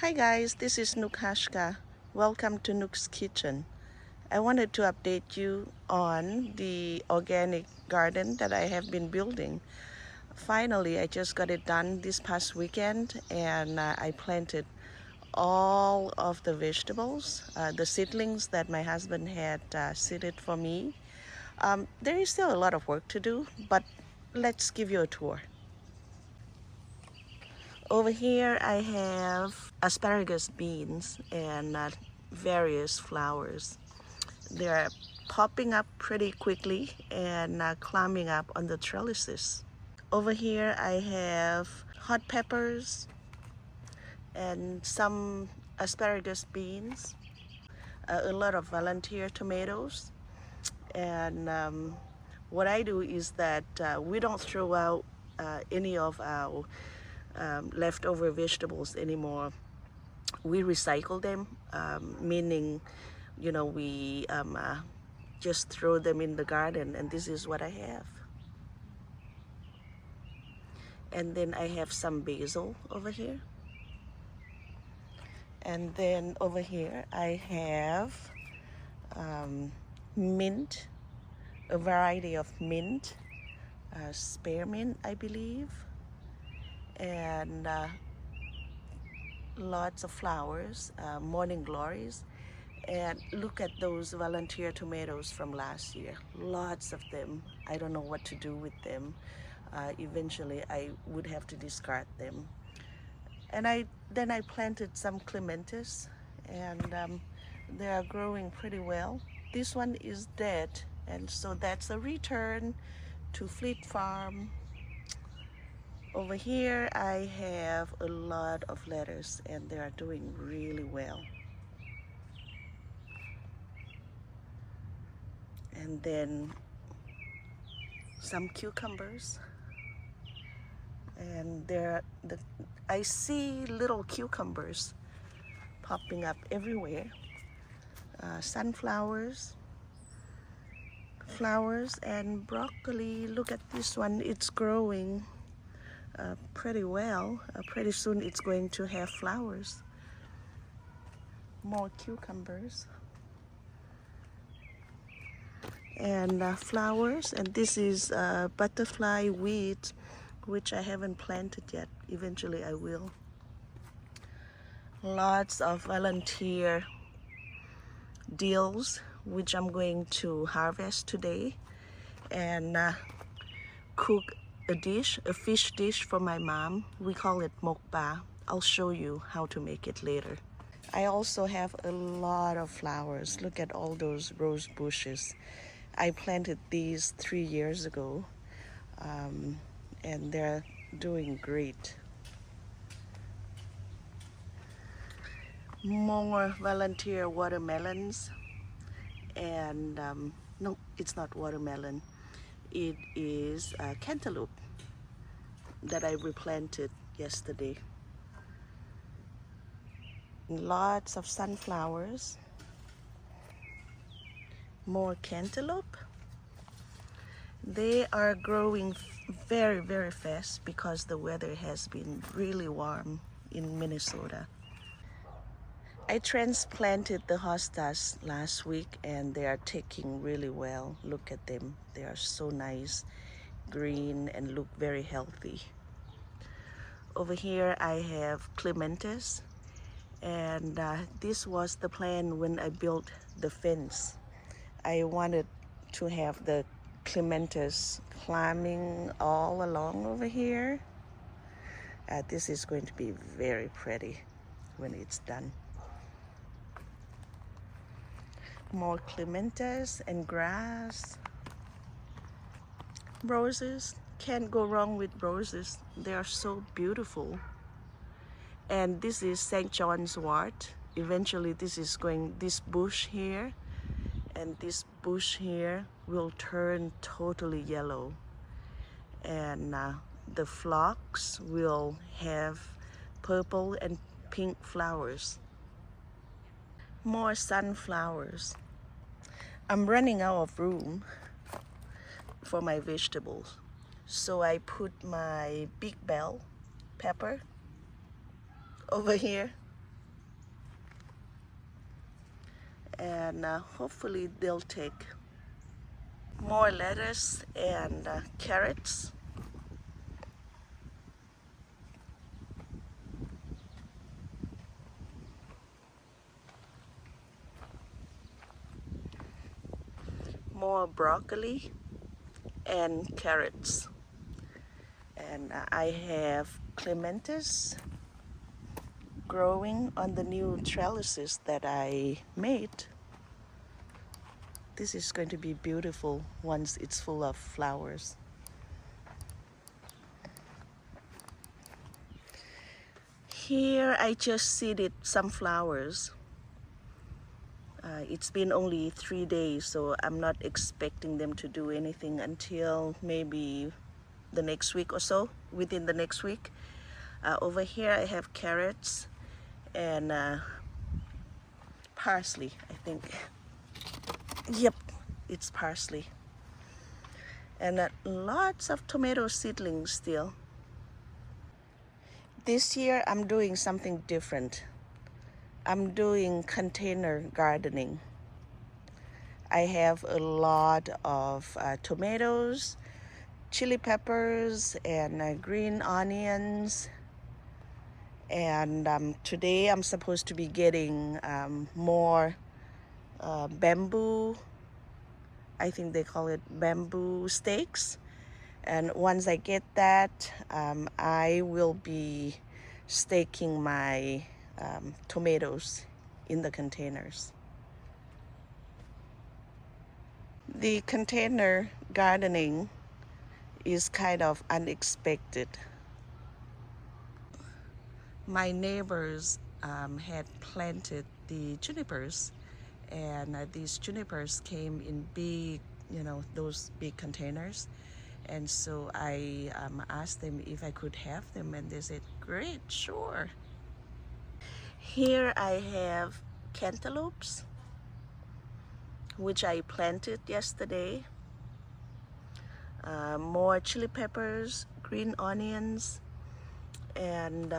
Hi guys, this is Nook Hashka. Welcome to Nook's Kitchen. I wanted to update you on the organic garden that I have been building. Finally, I just got it done this past weekend and I planted all of the vegetables, the seedlings that my husband had seeded for me. There is still a lot of work to do, but let's give you a tour. Over here I have asparagus beans and various flowers. They're popping up pretty quickly and climbing up on the trellises. Over here I have hot peppers and some asparagus beans, a lot of volunteer tomatoes. And what I do is that we don't throw out any of our leftover vegetables anymore. We recycle them, meaning, we just throw them in the garden, and this is what I have. And then I have some basil over here. And then over here I have mint, a variety of mint, spearmint, I believe, and lots of flowers, morning glories. And look at those volunteer tomatoes from last year. Lots of them. I don't know what to do with them. Eventually I would have to discard them. And then I planted some clematis, and they are growing pretty well. This one is dead, and so that's a return to Fleet Farm. Over here I have a lot of lettuce, and they are doing really well. And then some cucumbers, and I see little cucumbers popping up everywhere. Sunflowers, flowers, and broccoli. Look at this one, it's growing pretty well. Pretty soon it's going to have flowers. More cucumbers and flowers. And this is butterfly weed, which I haven't planted yet. Eventually I will. Lots of volunteer dills, which I'm going to harvest today and cook a fish dish for my mom. We call it mokba. I'll show you how to make it later. I also have a lot of flowers. Look at all those rose bushes. I planted these 3 years ago, and they're doing great. More volunteer watermelons, and no, it's not watermelon. It is cantaloupe that I replanted yesterday. Lots of sunflowers. More cantaloupe. They are growing very, very fast because the weather has been really warm in Minnesota. I transplanted the hostas last week, and they are taking really well. Look at them. They are so nice, green, and look very healthy. Over here I have clematis, and this was the plan when I built the fence. I wanted to have the clematis climbing all along over here. This is going to be very pretty when it's done. More clematis and grass. Roses, can't go wrong with roses. They are so beautiful. And this is St. John's wort. Eventually this bush here and this bush here will turn totally yellow, and the phlox will have purple and pink flowers. More sunflowers. I'm running out of room for my vegetables, so I put my big bell pepper over here, and hopefully they'll take. More lettuce and carrots. More broccoli and carrots. And I have clematis growing on the new trellises that I made. This is going to be beautiful once it's full of flowers. Here I just seeded some flowers. It's been only 3 days, so I'm not expecting them to do anything until maybe the next week or so, within the next week. Over here I have carrots and parsley, I think. Yep, it's parsley. And lots of tomato seedlings still. This year I'm doing something different. I'm doing container gardening. I have a lot of tomatoes, chili peppers, and green onions. And today I'm supposed to be getting more bamboo. I think they call it bamboo stakes. And once I get that, I will be staking my tomatoes in the containers. The container gardening is kind of unexpected. My neighbors had planted the junipers, and these junipers came in big, those big containers. And so I asked them if I could have them, and they said, great, sure. Here I have cantaloupes, which I planted yesterday. More chili peppers, green onions, and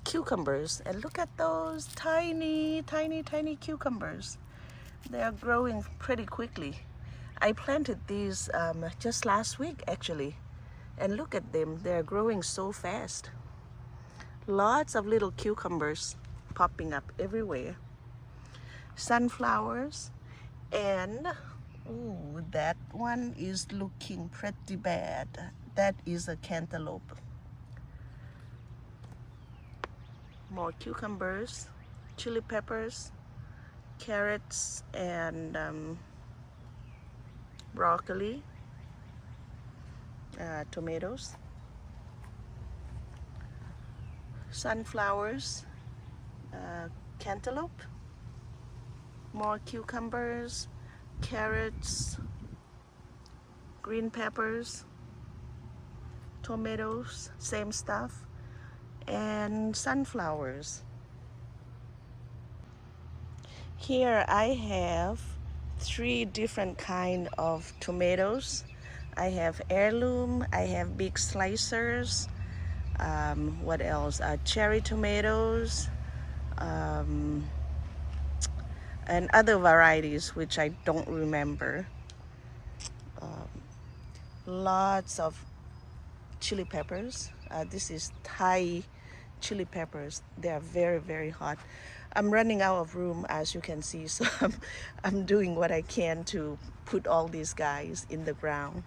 cucumbers. And look at those tiny, tiny, tiny cucumbers. They are growing pretty quickly. I planted these just last week actually, and look at them, they're growing so fast. Lots of little cucumbers popping up everywhere. Sunflowers, and ooh, that one is looking pretty bad. That is a cantaloupe. More cucumbers, chili peppers, carrots, and broccoli, tomatoes, sunflowers, cantaloupe, more cucumbers, carrots, green peppers, tomatoes, same stuff, and sunflowers. Here I have 3 different kind of tomatoes. I have heirloom, I have big slicers, what else? Cherry tomatoes, and other varieties which I don't remember. Lots of chili peppers. This is Thai chili peppers. They are very, very hot. I'm running out of room, as you can see, so I'm doing what I can to put all these guys in the ground.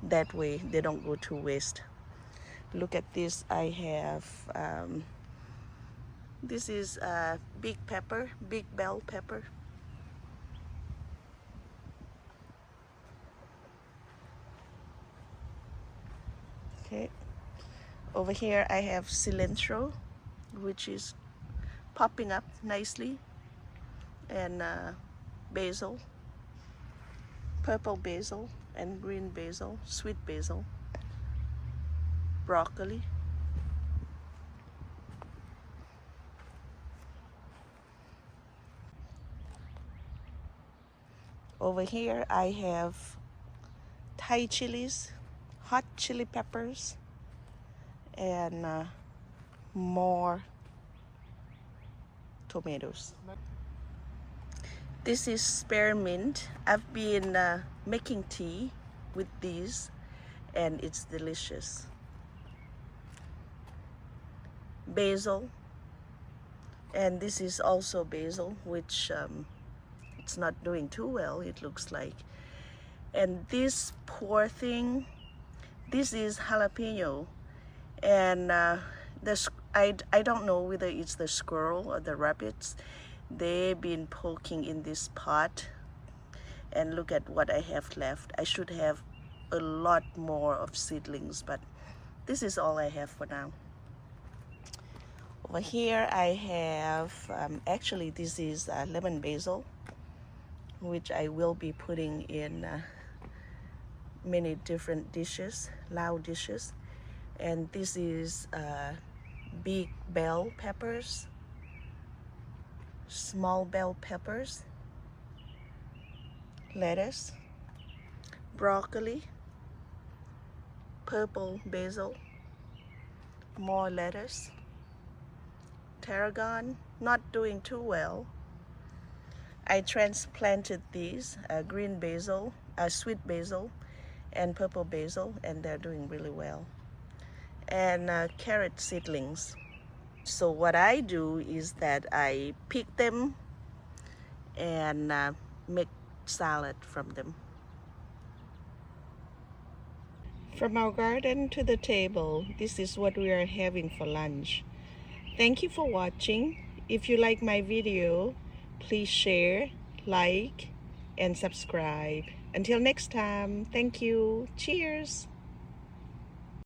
That way they don't go to waste. Look at this. I have this is big pepper, big bell pepper. Okay, over here I have cilantro, which is popping up nicely, and basil, purple basil and green basil, sweet basil, broccoli. Over here I have Thai chilies, hot chili peppers, and more tomatoes. This is spearmint. I've been making tea with these and it's delicious. Basil, and this is also basil, which it's not doing too well, it looks like. And this poor thing, this is jalapeno, and I don't know whether it's the squirrel or the rabbits. They've been poking in this pot, and look at what I have left. I should have a lot more of seedlings, but this is all I have for now. Over here I have, actually this is lemon basil, which I will be putting in many different dishes, lao dishes. And this is big bell peppers, small bell peppers, lettuce, broccoli, purple basil, more lettuce, tarragon, not doing too well. I transplanted these green basil, sweet basil, and purple basil, and they're doing really well. And carrot seedlings. So what I do is that I pick them and make salad from them. From our garden to the table, this is what we are having for lunch. Thank you for watching. If you like my video, please share, like, and subscribe. Until next time, thank you. Cheers.